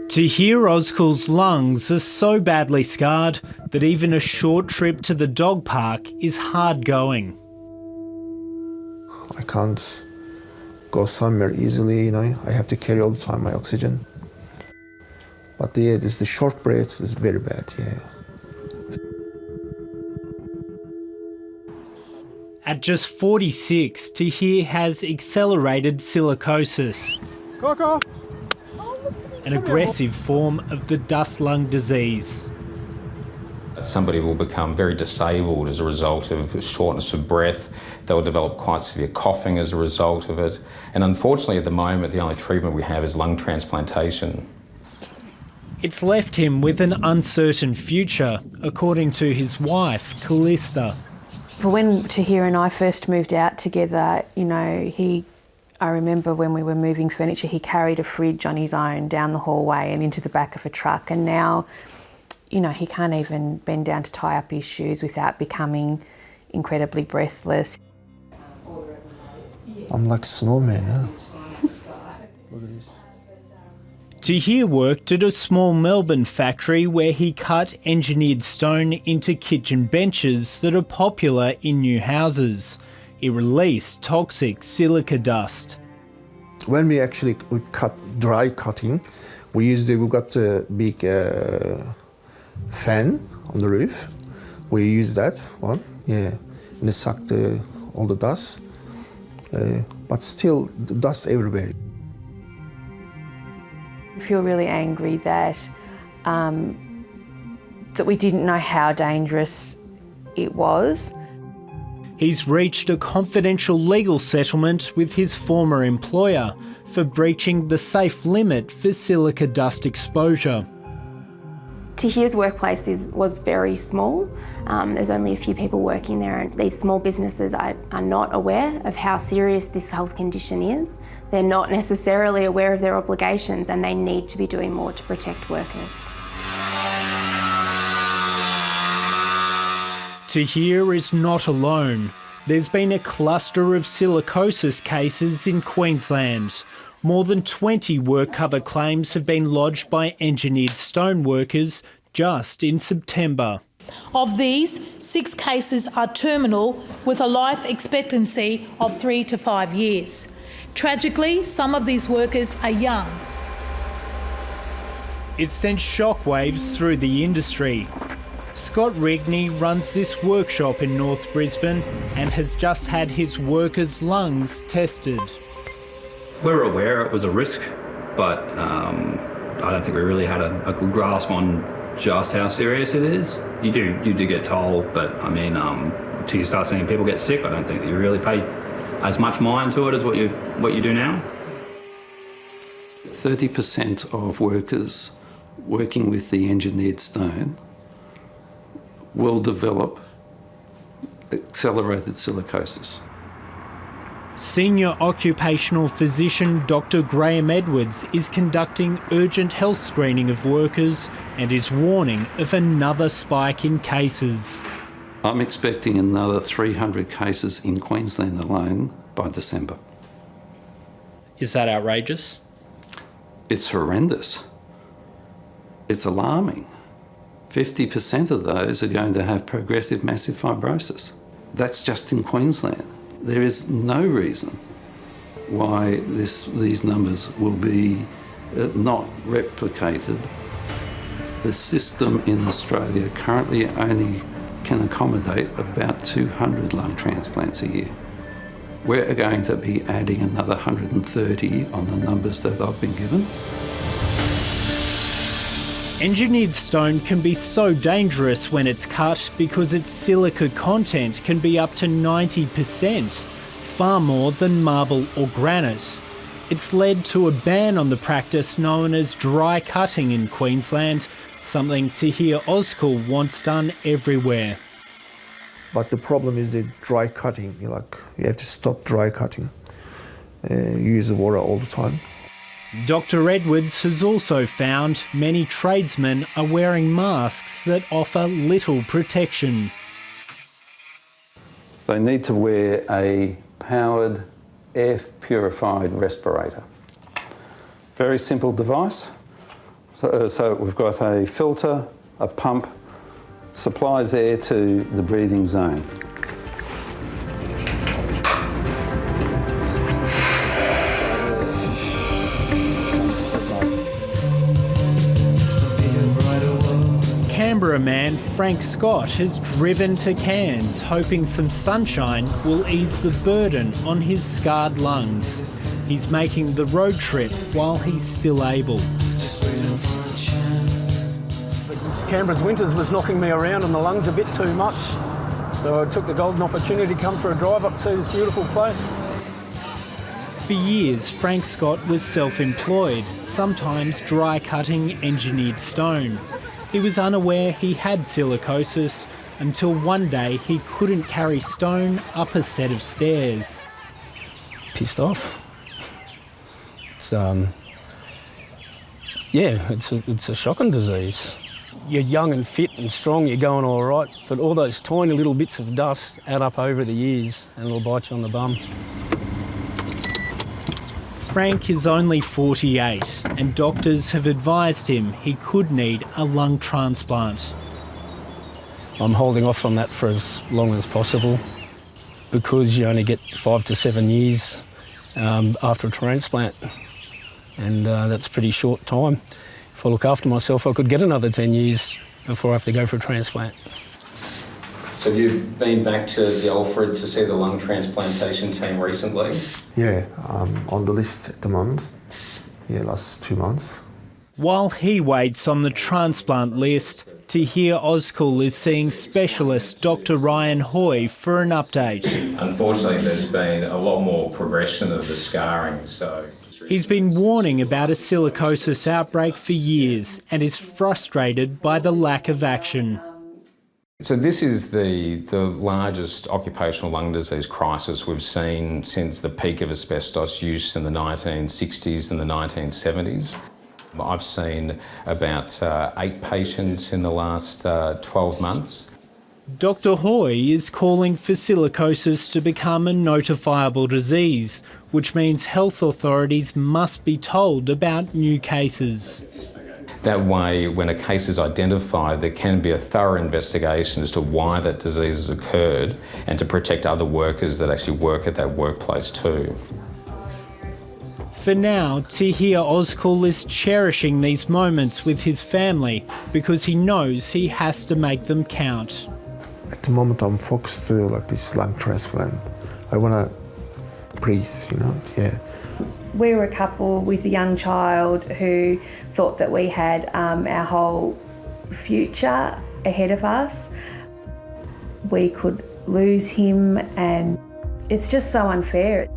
Tahir Ozkul's lungs are so badly scarred that even a short trip to the dog park is hard going. I can't go somewhere easily, I have to carry all the time my oxygen. But yeah, this the short breath is very bad, yeah. At just 46, Tahir has accelerated silicosis, an aggressive form of the dust lung disease. Somebody will become very disabled as a result of shortness of breath. They'll develop quite severe coughing as a result of it. And unfortunately, at the moment, the only treatment we have is lung transplantation. It's left him with an uncertain future, according to his wife, Callista. When Tahir and I first moved out together, I remember when we were moving furniture, he carried a fridge on his own down the hallway and into the back of a truck. And now, he can't even bend down to tie up his shoes without becoming incredibly breathless. I'm like a snowman, huh? Look at this. Tahir worked at a small Melbourne factory where he cut engineered stone into kitchen benches that are popular in new houses. It released toxic silica dust. When we cut dry cutting, we got a big fan on the roof. We use that one, and it sucked all the dust, but still the dust everywhere. I feel really angry that we didn't know how dangerous it was. He's reached a confidential legal settlement with his former employer for breaching the safe limit for silica dust exposure. Tahir's workplace was very small. There's only a few people working there, and these small businesses are not aware of how serious this health condition is. They're not necessarily aware of their obligations, and they need to be doing more to protect workers. Tahir is not alone. There's been a cluster of silicosis cases in Queensland. More than 20 work cover claims have been lodged by engineered stone workers just in September. Of these, 6 cases are terminal with a life expectancy of 3 to 5 years. Tragically, some of these workers are young. It sent shockwaves through the industry. Scott Rigney runs this workshop in North Brisbane and has just had his workers' lungs tested. We were aware it was a risk, but I don't think we really had a good grasp on just how serious it is. You do get told, but I mean, till you start seeing people get sick, I don't think that you really pay as much mind to it as what you do now. 30% of workers working with the engineered stone will develop accelerated silicosis. Senior occupational physician Dr. Graham Edwards is conducting urgent health screening of workers and is warning of another spike in cases. I'm expecting another 300 cases in Queensland alone by December. Is that outrageous? It's horrendous. It's alarming. 50% of those are going to have progressive massive fibrosis. That's just in Queensland. There is no reason why these numbers will be not replicated. The system in Australia currently only can accommodate about 200 lung transplants a year. We're going to be adding another 130 on the numbers that I've been given. Engineered stone can be so dangerous when it's cut because its silica content can be up to 90%, far more than marble or granite. It's led to a ban on the practice known as dry cutting in Queensland, something Tahir Ozkul wants done everywhere. But the problem is the dry cutting. You have to stop dry cutting. Use the water all the time. Dr. Edwards has also found many tradesmen are wearing masks that offer little protection. They need to wear a powered air purified respirator. Very simple device. So we've got a filter, a pump, supplies air to the breathing zone. Canberra man Frank Scott has driven to Cairns hoping some sunshine will ease the burden on his scarred lungs. He's making the road trip while he's still able. Canberra's winters was knocking me around and the lungs a bit too much, so I took the golden opportunity to come for a drive up to this beautiful place. For years, Frank Scott was self-employed, sometimes dry cutting engineered stone. He was unaware he had silicosis until one day he couldn't carry stone up a set of stairs. Pissed off. It's a shocking disease. You're young and fit and strong, you're going all right, but all those tiny little bits of dust add up over the years and it'll bite you on the bum. Frank is only 48 and doctors have advised him he could need a lung transplant. I'm holding off on that for as long as possible because you only get 5 to 7 years after a transplant, and that's a pretty short time. If I look after myself, I could get another 10 years before I have to go for a transplant. So have you been back to the Alfred to see the lung transplantation team recently? Yeah, on the list at the moment. Yeah, last 2 months. While he waits on the transplant list, Tahir Ozkul is seeing specialist Dr Ryan Hoy for an update. Unfortunately, there's been a lot more progression of the scarring, so... He's been warning about a silicosis outbreak for years and is frustrated by the lack of action. So this is the largest occupational lung disease crisis we've seen since the peak of asbestos use in the 1960s and the 1970s. I've seen about 8 patients in the last 12 months. Dr Hoy is calling for silicosis to become a notifiable disease, which means health authorities must be told about new cases. That way, when a case is identified, there can be a thorough investigation as to why that disease has occurred and to protect other workers that actually work at that workplace too. For now, Tahir Ozkul is cherishing these moments with his family because he knows he has to make them count. At the moment, I'm focused to like this lung transplant. I want to breathe, yeah. We were a couple with a young child who thought that we had our whole future ahead of us. We could lose him and it's just so unfair.